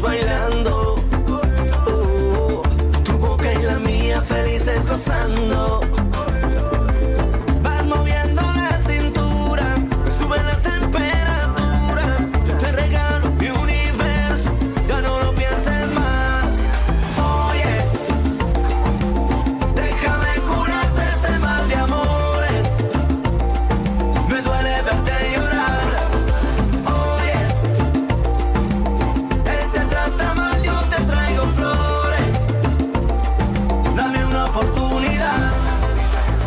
bailando. Tu boca y la mía felices gozando. Vas moviendo la cintura, sube la temperatura. Yo te regalo mi universo, ya no lo pienses más. Oye, déjame curarte este mal de amores. Me duele verte llorar. Oye, él te trata mal, yo te traigo flores. Dame una oportunidad.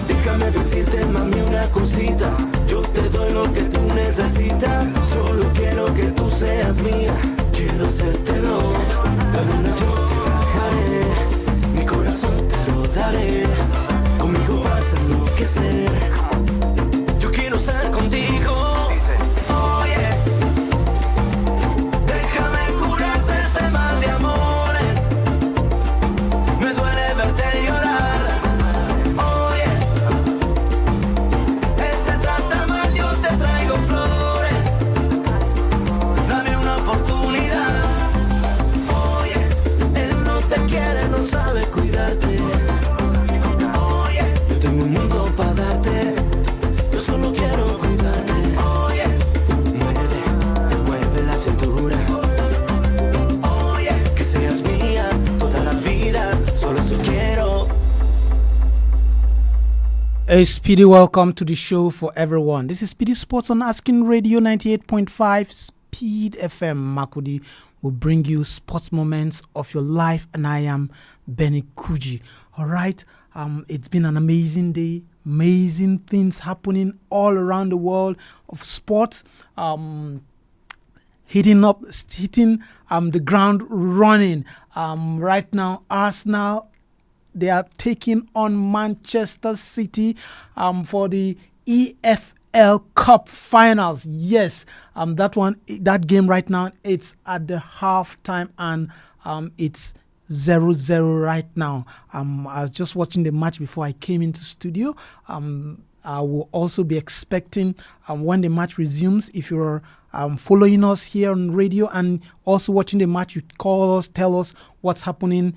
Déjame decirte, mami, una cosita. Yo te doy lo que tú necesitas. Solo quiero que tú seas mía. Quiero hacértelo. La luna yo te bajaré. Mi corazón te lo daré. Conmigo vas a enloquecer. Yo quiero estar contigo. Oye, déjame curarte este mal de amores. Me duele verte llorar. Oye, él te trata mal, yo te traigo flores. Dame una oportunidad. Oye, él no te quiere, no sabe cuidarte. Oye, yo tengo un mundo para darte. Yo solo quiero cuidarte. Oye, mueve la cintura. Oye, que seas mía toda la vida. Solo eso quiero. A speedy welcome to the show for everyone. This is SPEEDy Sports on Asking Radio 98.5 Speed FM. Makudi will bring you sports moments of your life, and I am Benny Kuji. All right, it's been an amazing day. Amazing things happening all around the world of sports. Hitting the ground running. Right now, Arsenal, they are taking on Manchester City for the EFL Cup finals. Yes, that game right now, it's at the halftime, and it's 0-0 right now. I was just watching the match before I came into studio. I will also be expecting when the match resumes. If you're following us here on radio and also watching the match, you call us, tell us what's happening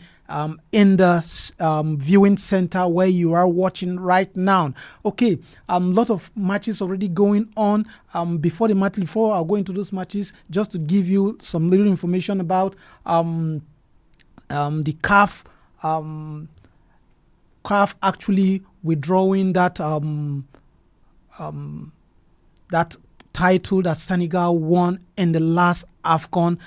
in the viewing center where you are watching right now. Okay, lot of matches already going on. Before I go into those matches, just to give you some little information about the CAF actually withdrawing that that title that Senegal won in the last AFCON.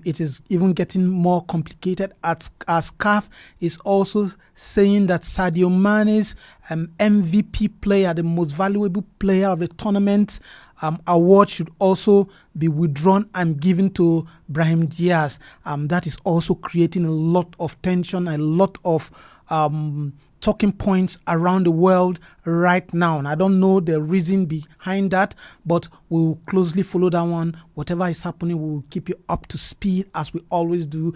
It is even getting more complicated as CAF is also saying that Sadio Mane's MVP player, the most valuable player of the tournament, award should also be withdrawn and given to Brahim Diaz. That is also creating a lot of tension, a lot of talking points around the world right now. And I don't know the reason behind that, but we'll closely follow that one. Whatever is happening, we'll keep you up to speed as we always do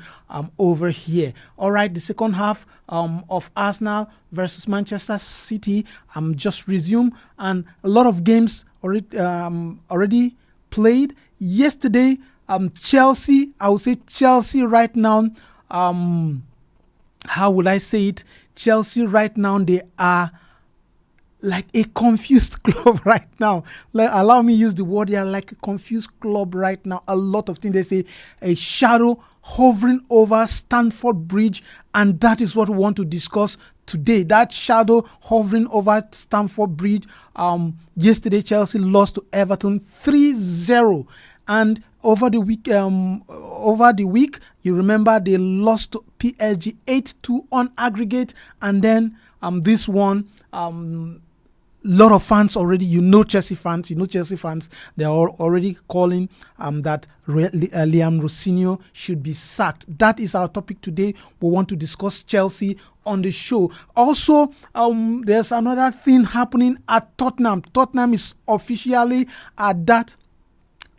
over here. All right, the second half of Arsenal versus Manchester City just resumed, and a lot of games already played. Yesterday, Chelsea, I would say Chelsea right now, how would I say it? Chelsea right now, they are like a confused club right now. Allow me use the word, they are like a confused club right now. A lot of things, they say a shadow hovering over Stamford Bridge, and that is what we want to discuss today. That shadow hovering over Stamford Bridge. Yesterday, Chelsea lost to Everton 3-0. And over the week, you remember they lost to PSG 8-2 on aggregate, and then this one, lot of fans already, Chelsea fans, they are already calling that Liam Rosenior should be sacked. That is our topic today. We want to discuss Chelsea on the show. Also, there's another thing happening at Tottenham. Tottenham is officially at that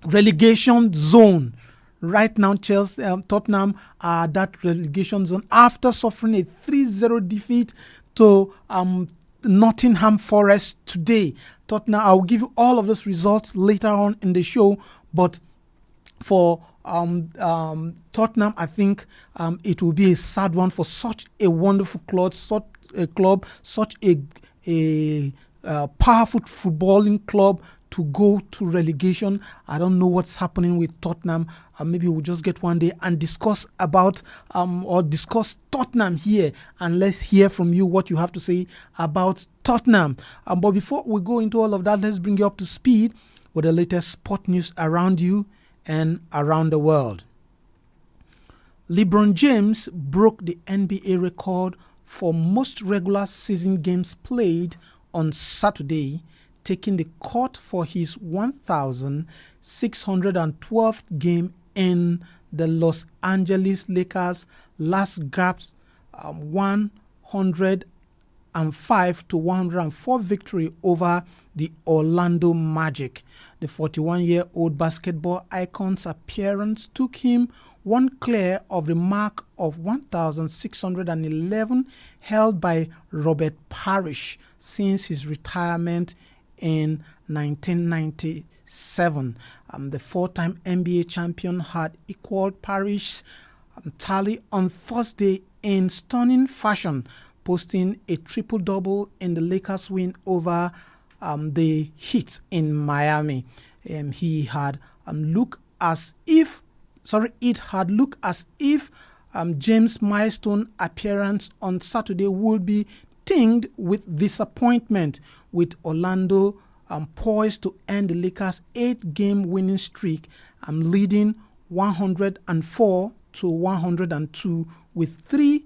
relegation zone. Right now, Tottenham are that relegation zone after suffering a 3-0 defeat to Nottingham Forest today. Tottenham, I'll give you all of those results later on in the show, but for Tottenham, I think it will be a sad one for such a wonderful club, such a powerful footballing club to go to relegation. I don't know what's happening with Tottenham. Maybe we'll just get one day and discuss about or discuss Tottenham here, and let's hear from you what you have to say about Tottenham. But before we go into all of that, let's bring you up to speed with the latest sport news around you and around the world. LeBron James broke the NBA record for most regular season games played on Saturday, taking the court for his 1,612th game in the Los Angeles Lakers' last gasp 105-104 victory over the Orlando Magic. The 41-year-old basketball icon's appearance took him one clear of the mark of 1,611 held by Robert Parrish since his retirement in 1997. The four-time NBA champion had equaled Parrish's tally on Thursday in stunning fashion, posting a triple-double in the Lakers' win over the Heat in Miami. It had looked as if James' milestone appearance on Saturday would be tinged with disappointment, with Orlando poised to end the Lakers' 8-game winning streak, leading 104-102 with 3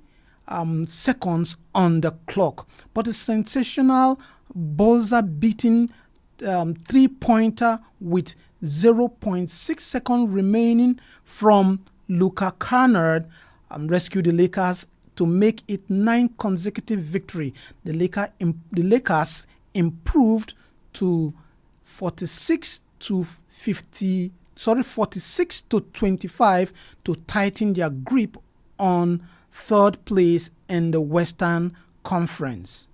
seconds on the clock. But a sensational buzzer-beating three-pointer with 0.6 seconds remaining from Luka Kennard rescued the Lakers to make it 9 consecutive victory. The Lakers improved to 46-25 to tighten their grip on third place in the Western Conference.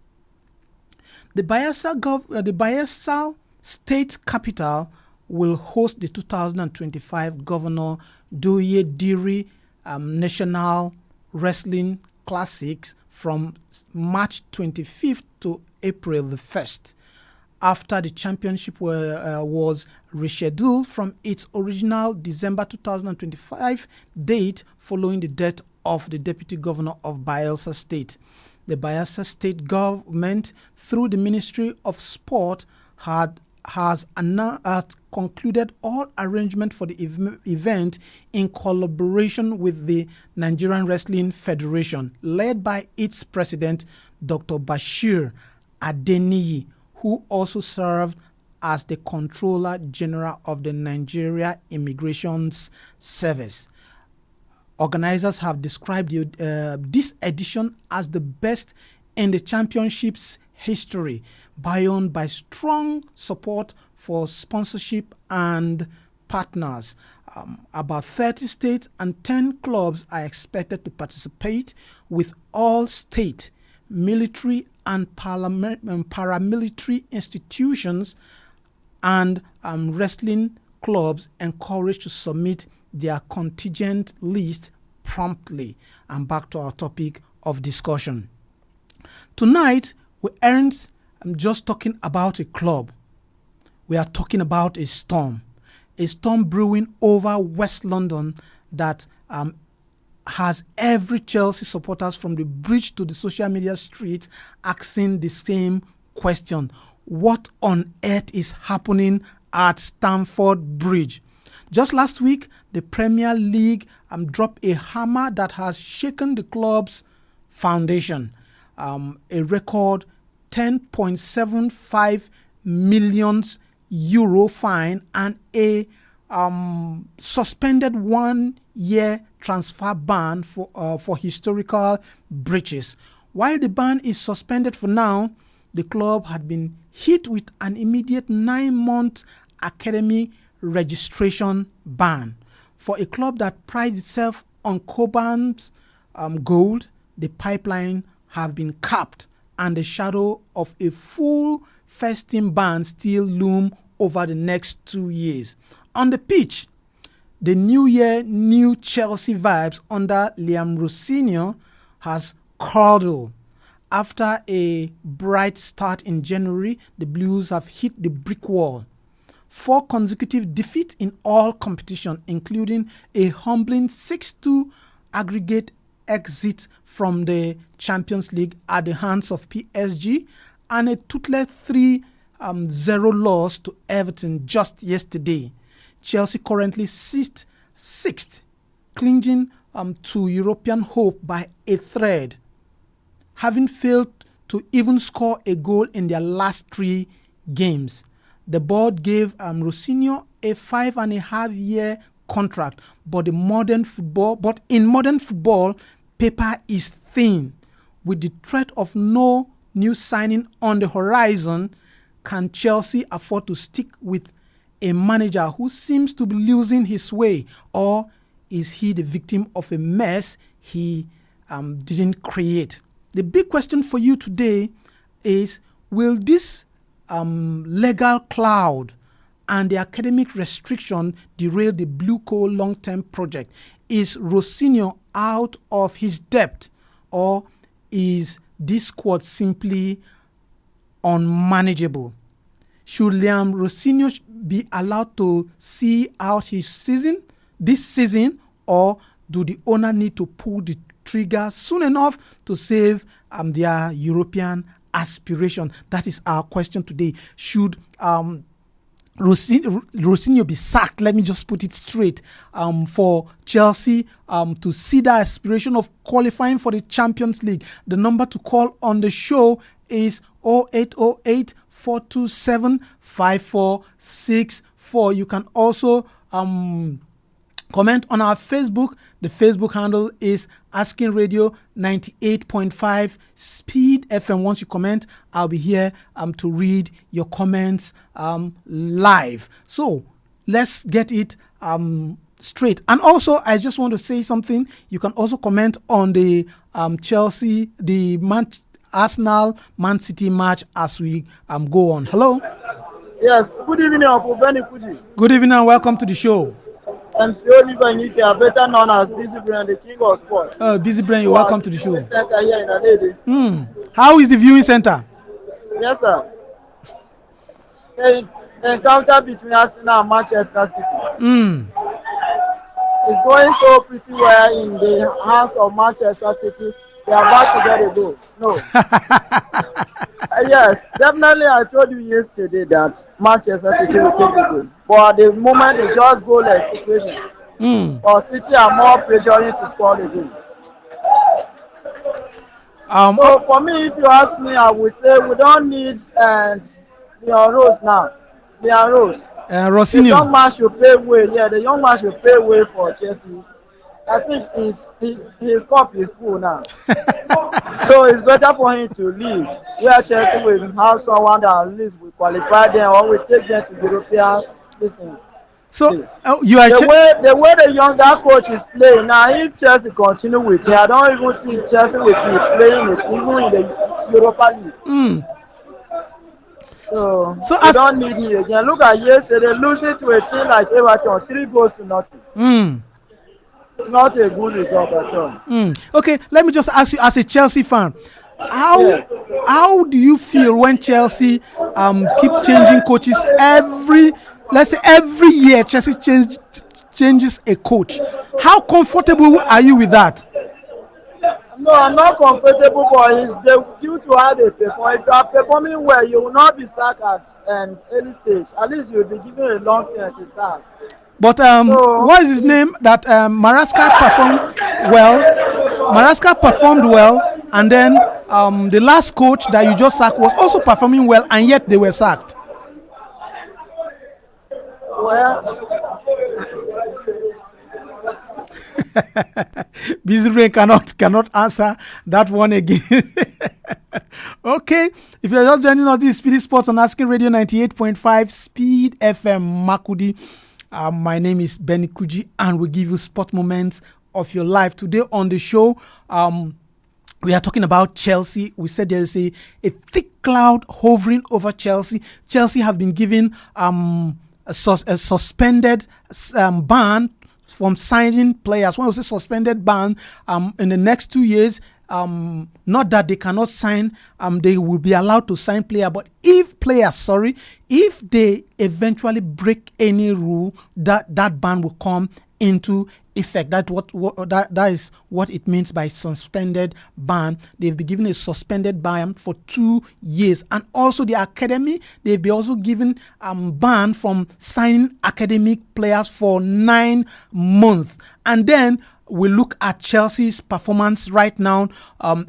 The Bayelsa State Capital will host the 2025 Governor Doye Diri National Wrestling Classics from March 25th to April the 1st, after the championship was rescheduled from its original December 2025 date following the death of the Deputy Governor of Bayelsa State. The Bayelsa State government, through the Ministry of Sport, has concluded all arrangements for the event in collaboration with the Nigerian Wrestling Federation, led by its president, Dr. Bashir Adeniyi, who also served as the Controller General of the Nigeria Immigration Service. Organizers have described this edition as the best in the championship's history, buoyed by strong support for sponsorship and partners. About 30 states and 10 clubs are expected to participate, with all state, military and paramilitary institutions and wrestling clubs encouraged to submit their contingent list promptly. And back to our topic of discussion. Tonight, we aren't just talking about a club. We are talking about a storm brewing over West London that has every Chelsea supporters from the bridge to the social media street asking the same question: what on earth is happening at Stamford Bridge? Just last week, the Premier League dropped a hammer that has shaken the club's foundation. A record €10.75 million fine and a suspended 1-year transfer ban for historical breaches. While the ban is suspended for now, the club had been hit with an immediate 9-month academy registration ban. For a club that prides itself on Cobham's gold, the pipeline have been capped, and the shadow of a full first-team ban still loom over the next 2 years. On the pitch, The new year, new Chelsea vibes under Liam Rosenior has curdled. After a bright start in January, the Blues have hit the brick wall. 4 consecutive defeats in all competition, including a humbling 6-2 aggregate exit from the Champions League at the hands of PSG and a toothless 3-0 loss to Everton just yesterday. Chelsea currently sits 6th, clinging to European hope by a thread, having failed to even score a goal in their last 3 games. The board gave Rosenior a 5.5-year contract, but in modern football, paper is thin. With the threat of no new signing on the horizon, can Chelsea afford to stick with a manager who seems to be losing his way, or is he the victim of a mess he didn't create? The big question for you today is, will this legal cloud and the academic restriction derail the Blue Coal long-term project? Is Rosenior out of his depth, or is this squad simply unmanageable? Should Liam Rosenior be allowed to see out this season, or do the owner need to pull the trigger soon enough to save their European aspiration? That is our question today. Should Rosenior be sacked? Let me just put it straight. For Chelsea to see the aspiration of qualifying for the Champions League, the number to call on the show is 0808 427 5464. You can also comment on our Facebook. The Facebook handle is Asking Radio 98.5 Speed FM. Once you comment, I'll be here to read your comments live. So let's get it straight. And also, I just want to say something. You can also comment on the Chelsea, the Arsenal Man City match as we go on. Hello. Yes. Good evening, Uncle Benny Kuji. Good evening and welcome to the show. And Sioli Baniki are better known as Busy Brain, the king of sports. Busy Brain, you're welcome to the show. Center here in Adede. How is the viewing center? Yes, sir. The encounter between Arsenal and Manchester City. It's going so pretty well in the hands of Manchester City. They are about to get a goal. No. Yes, definitely. I told you yesterday that Manchester City will take the goal. But at the moment, it's just goalless situation. But City are more pressuring to score the goal. So for me, if you ask me, I would say we don't need Leon Rose now. Leon Rose. Rosenior. The young man should pay way. Yeah, the young man should pay way for Chelsea. I think his cup is full now. So it's better for him to leave, where Chelsea will have someone that at least will qualify them or will take them to the European. Listen. So the way the younger coach is playing now, if Chelsea continue with him, I don't even think Chelsea will be playing it even in the Europa League. So they don't need him again. Look at yesterday, losing to a team like Everton, 3-0. Not a good result at all. Okay, let me just ask you, as a Chelsea fan, how do you feel when Chelsea keep changing coaches every year? Chelsea changes a coach. How comfortable are you with that? No, I'm not comfortable, but it's due to how they perform. If you are performing well, you will not be sacked at an early stage. At least you will be given a long term to sack. But what is his name? That Maresca performed well. Maresca performed well, and then the last coach that you just sacked was also performing well, and yet they were sacked. Well, Busy Brain cannot answer that one again. Okay, if you're just joining us, this is SPEEDy Sports on Asking Radio 98.5 Speed FM Makudi. My name is Benny Kuji, and we give you sport moments of your life. Today on the show, we are talking about Chelsea. We said there is a thick cloud hovering over Chelsea. Chelsea have been given a suspended ban from signing players. When we say suspended ban, in the next 2 years, not that they cannot sign, they will be allowed to sign if they eventually break any rule, that ban will come into effect. That is what it means by suspended ban. They've been given a suspended ban for 2 years, and also the academy, they've been also given ban from signing academic players for 9 months. And then we look at Chelsea's performance right now.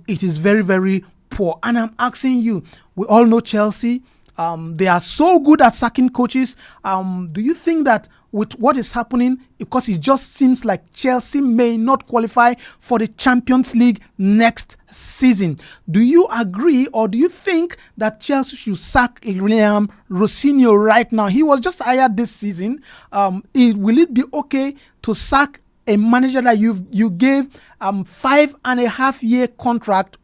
It is very, very poor. And I'm asking you, we all know Chelsea. They are so good at sacking coaches. Do you think that with what is happening, because it just seems like Chelsea may not qualify for the Champions League next season, do you agree, or do you think that Chelsea should sack Liam Rosenior right now? He was just hired this season. Will it be okay to sack a manager that you gave 5.5-year contract?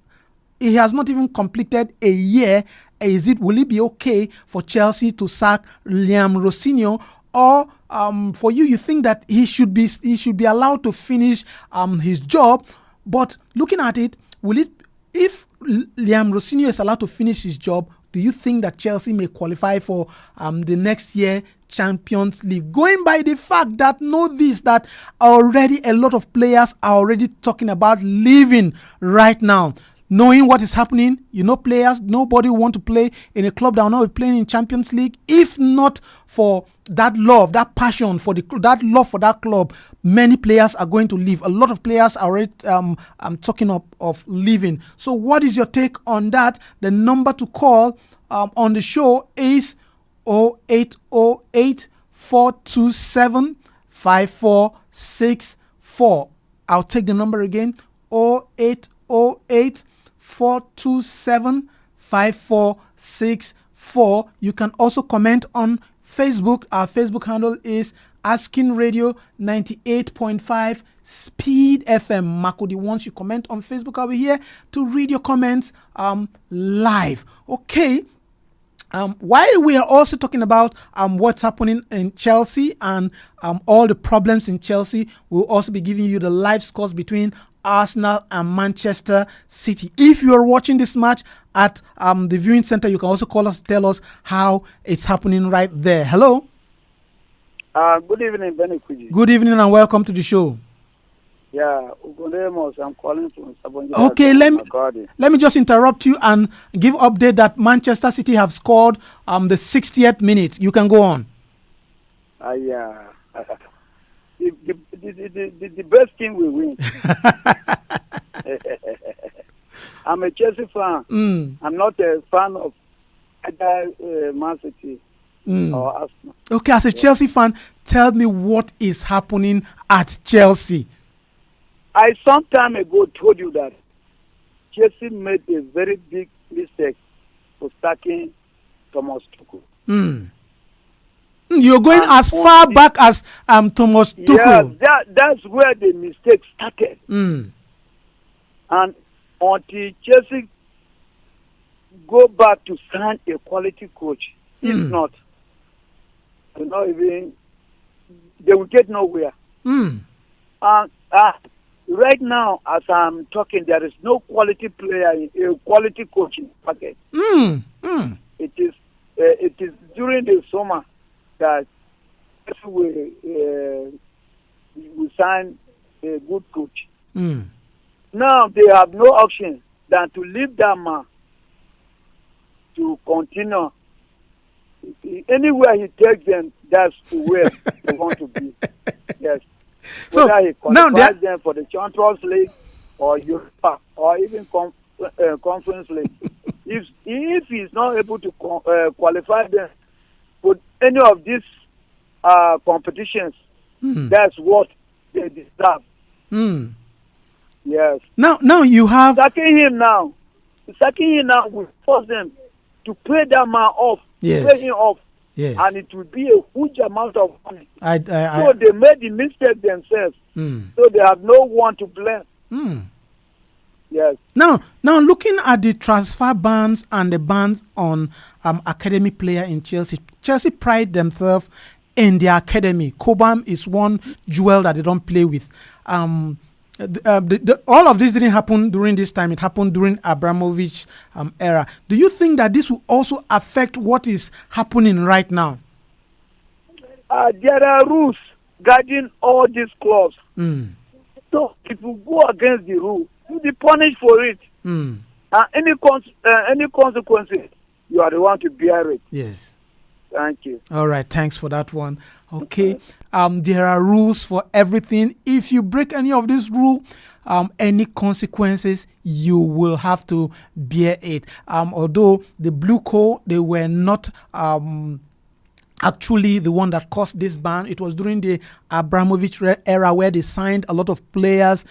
He has not even completed a year. Will it be okay for Chelsea to sack Liam Rosenior, or for you think that he should be allowed to finish his job? But looking at it, if Liam Rosenior is allowed to finish his job, do you think that Chelsea may qualify for the next year Champions League? Going by the fact that that already a lot of players are already talking about leaving right now. Knowing what is happening, players, nobody want to play in a club that will not be playing in Champions League. If not for that love, that passion for that love for that club, many players are going to leave. A lot of players are already talking of leaving. So what is your take on that? The number to call on the show is 0808 427 5464. I'll take the number again, 0808 427 5464. You can also comment on Facebook. Our Facebook handle is Asking Radio 98.5 Speed FM. Makudi, once you comment on Facebook, I'll be here to read your comments live. Okay. While we are also talking about what's happening in Chelsea and all the problems in Chelsea, we'll also be giving you the live scores between Arsenal and Manchester City. If you are watching this match at the viewing center, you can also call us, tell us how it's happening right there. Hello. Good evening, Benny Kuji. Good evening and welcome to the show. Yeah, I'm calling from Sabonji. Okay, let me just interrupt you and give update that Manchester City have scored the 60th minute. You can go on. Yeah. The best team will win. I'm a Chelsea fan. I'm not a fan of either Man City or Arsenal. Okay, as a Chelsea fan, tell me what is happening at Chelsea. I some time ago told you that Chelsea made a very big mistake for sacking Thomas Tuchel. You're going as far back as Thomas Tuchel. Yeah, that's where the mistake started. And until Chelsea go back to sign a quality coach, if not, they will get nowhere. Right now, as I'm talking, there is no quality player, a quality coach in the packet. It is during the summer that we sign a good coach. Now they have no option than to leave that man to continue. Anywhere he takes them, that's where they want to be. Yes. So whether he qualifies them for the Champions League or Europa or even Conference League. If he's not able to qualify them for any of these competitions, that's what they deserve. Yes. Now you have sacking him now will force them to pay that man off. Yes. Pay him off. Yes. And it will be a huge amount of money. So they made the mistake themselves. So they have no one to blame. Yes. Now looking at the transfer bans and the bans on academy player in Chelsea pride themselves in their academy. Cobham is one jewel that they don't play with. All of this didn't happen during this time. It happened during Abramovich era. Do you think that this will also affect what is happening right now? There are rules guiding all these clubs. So if you go against the rule, you'll be punished for it. Any consequences, you are the one to bear it. Yes. Thank you. All right. Thanks for that one. Okay. There are rules for everything. If you break any of this rule, any consequences, you will have to bear it. Although the Blue Co, they were not actually the one that caused this ban. It was during the Abramovich era where they signed a lot of players,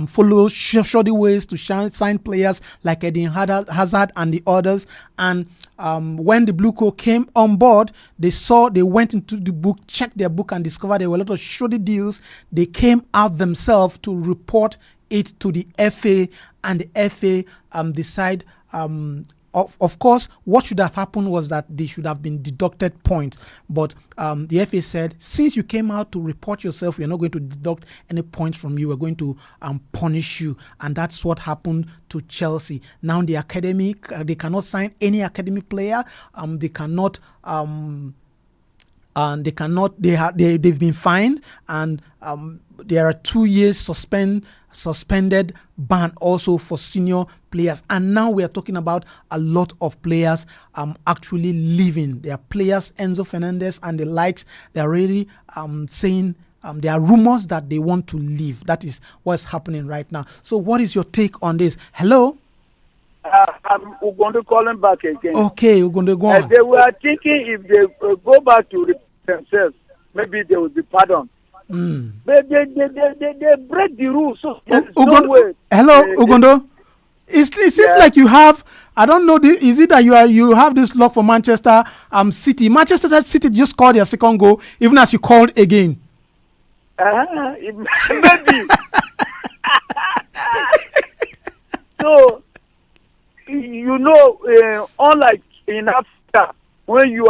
follow shoddy ways to sign players like Eden Hazard and the others. And when the Blue Co came on board, they went into the book, checked their book, and discovered there were a lot of shoddy deals. They came out themselves to report it to the FA, and the FA decide. Of course, what should have happened was that they should have been deducted points. But the FA said, since you came out to report yourself, we are not going to deduct any points from you. We're going to punish you. And that's what happened to Chelsea. Now the academy, they cannot sign any academy player. They've been fined, and there are 2 years suspended ban also for senior players. And now we are talking about a lot of players actually leaving. There are players, Enzo Fernandez and the likes, they're really saying there are rumors that they want to leave. That is what's happening right now. So what is your take on this? Hello? I'm going to call them back again. Okay, we're going to go on. They were thinking if they go back to themselves, maybe they will be pardoned. But they break the rules. So there's no way. Hello, Ugondo. It seems like you have, I don't know, is it that you have this luck for Manchester City? Manchester City just scored their second goal, even as you called again. Maybe. So, unlike in Africa, when you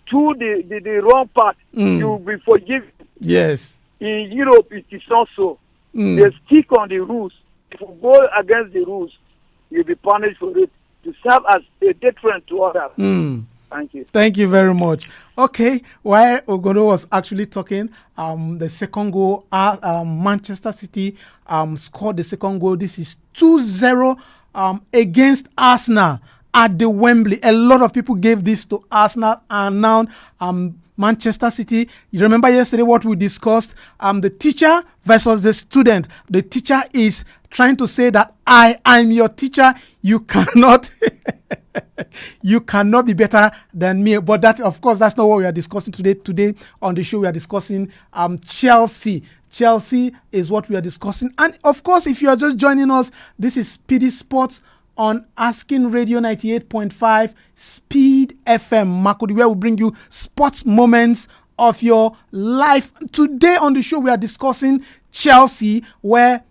do the wrong part, you'll be forgiven. Yes. In Europe, it is not so. They stick on the rules. If you go against the rules, you'll be punished for it, to serve as a deterrent to others. Thank you. Thank you very much. Okay, while Ogodo was actually talking, the second goal, Manchester City scored the second goal. This is 2-0 against Arsenal at the Wembley. A lot of people gave this to Arsenal, and now Manchester City. You remember yesterday what we discussed? The teacher versus the student. The teacher is trying to say that I am your teacher. You cannot you cannot be better than me. But that, of course, that's not what we are discussing today. Today on the show we are discussing Chelsea. Chelsea is what we are discussing. And of course, if you are just joining us, this is SPEEDy Sports on Asking Radio 98.5 Speed FM Makudi, where we bring you sports moments of your life. Today on the show we are discussing Chelsea, where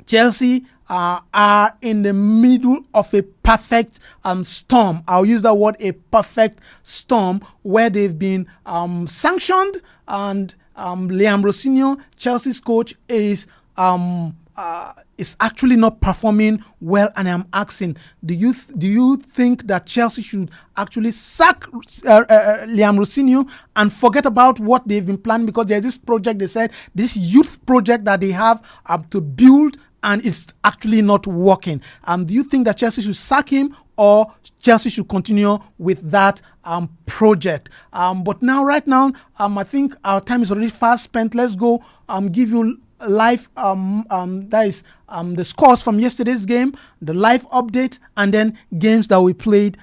Chelsea are in the middle of a perfect storm. I'll use that word, a perfect storm, where they've been sanctioned, and Liam Rosenior, Chelsea's coach, is actually not performing well. And I'm asking, do you think that Chelsea should actually sack Liam Rosenior and forget about what they've been planning? Because there's this project, they said, this youth project that they have to build, and it's actually not working. Do you think that Chelsea should sack him, or Chelsea should continue with that project? But now, right now, I think our time is already fast spent. Let's go give you live that is the scores from yesterday's game, the live update, and then games that we played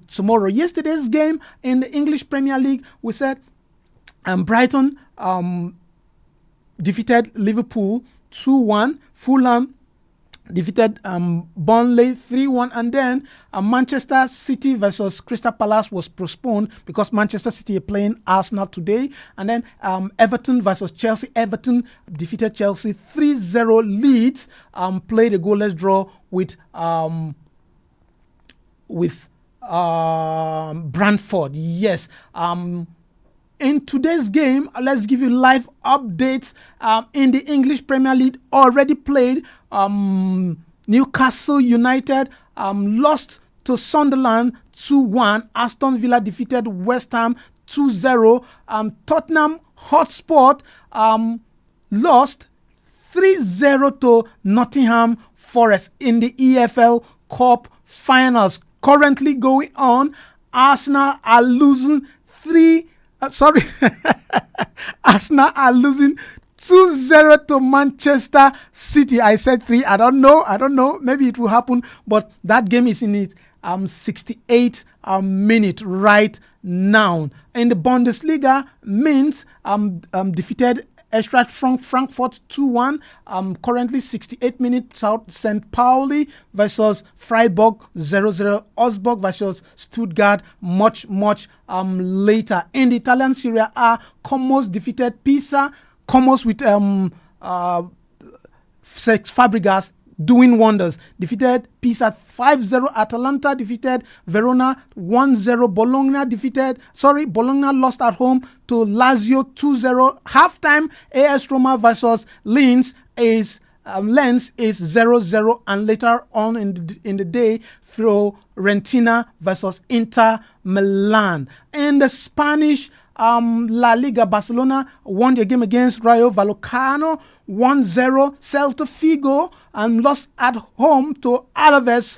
tomorrow. Yesterday's game in the English Premier League, we said Brighton defeated Liverpool 2-1. Fulham defeated Burnley 3-1, and then Manchester City versus Crystal Palace was postponed because Manchester City are playing Arsenal today. And then Everton versus Chelsea. Everton defeated Chelsea 3-0. Leeds played a goalless draw with Brentford. Yes. in today's game, let's give you live updates in the English Premier League already played. Newcastle United lost to Sunderland 2-1. Aston Villa defeated West Ham 2-0. Tottenham Hotspur lost 3-0 to Nottingham Forest in the EFL Cup finals. Currently going on, Arsenal are losing Arsenal are losing 2-0 to Manchester City. I said 3. I don't know. Maybe it will happen, but that game is in its 68 minute right now. In the Bundesliga, Mainz defeated Eintracht Frankfurt 2-1. Currently 68 minutes out. St. Pauli versus Freiburg 0-0. Augsburg versus Stuttgart much later. In the Italian Serie A, Como defeated Pisa. Como with Fabregas doing wonders. Defeated Pisa 5-0. Atalanta defeated Verona 1-0. Bologna lost at home to Lazio 2-0. Halftime, AS Roma versus Lens is 0-0, and later on in the day, Fiorentina versus Inter Milan. In the Spanish La Liga, Barcelona won their game against Rayo Vallecano 1-0. Celta Vigo lost at home to Alaves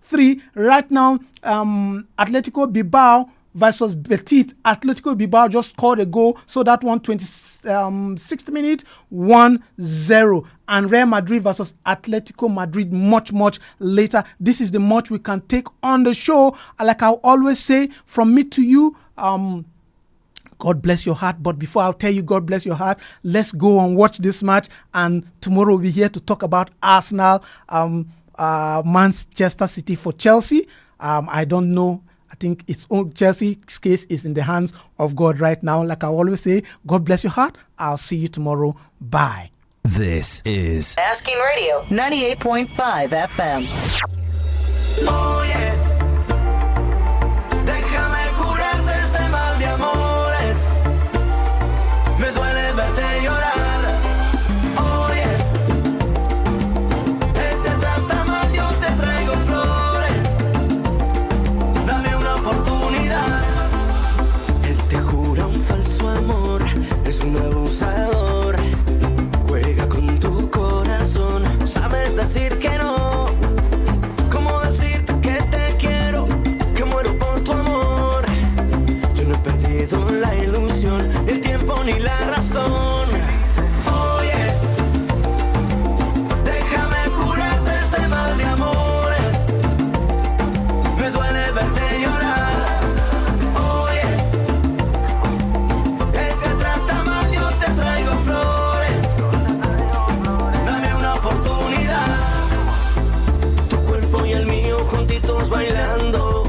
4-3. Right now, Atletico Bilbao versus Betis. Atletico Bilbao just scored a goal, so that one 26th minute 1-0. And Real Madrid versus Atletico Madrid much later. This is the much we can take on the show. Like I always say, from me to you, God bless your heart. But before I'll tell you God bless your heart, let's go and watch this match. And tomorrow we'll be here to talk about Arsenal, Manchester City for Chelsea. I don't know. I think its own Chelsea's case is in the hands of God right now. Like I always say, God bless your heart. I'll see you tomorrow. Bye. This is Asking Radio 98.5 FM. Oh yeah. Déjame curarte este mal de amores. Me duele verte llorar. Oh yeah. Te trata mal, yo te traigo flores. Dame una oportunidad. Él te jura un falso amor. Es un abusador. Juega con tu corazón. Sabes decir que no. ¿Cómo decirte que te quiero? Que muero por tu amor. Yo no he perdido la ilusión, ni el tiempo ni la razón. Oye, déjame curarte este mal de amores. Me duele verte llorar. Oye, el que trata mal, yo te traigo flores. Dame una oportunidad. Tu cuerpo y el mío juntitos bailando.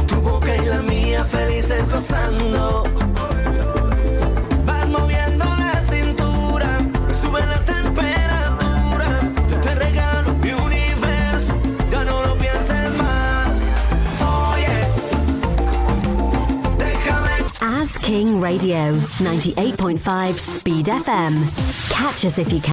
Tu boca y la mía felices gozando. Vas moviendo la cintura, sube la temperatura. Yo te regalo mi universo, ya no lo pienses más. Oye, déjame. As King Radio 98.5 Speed FM. Catch us if you can.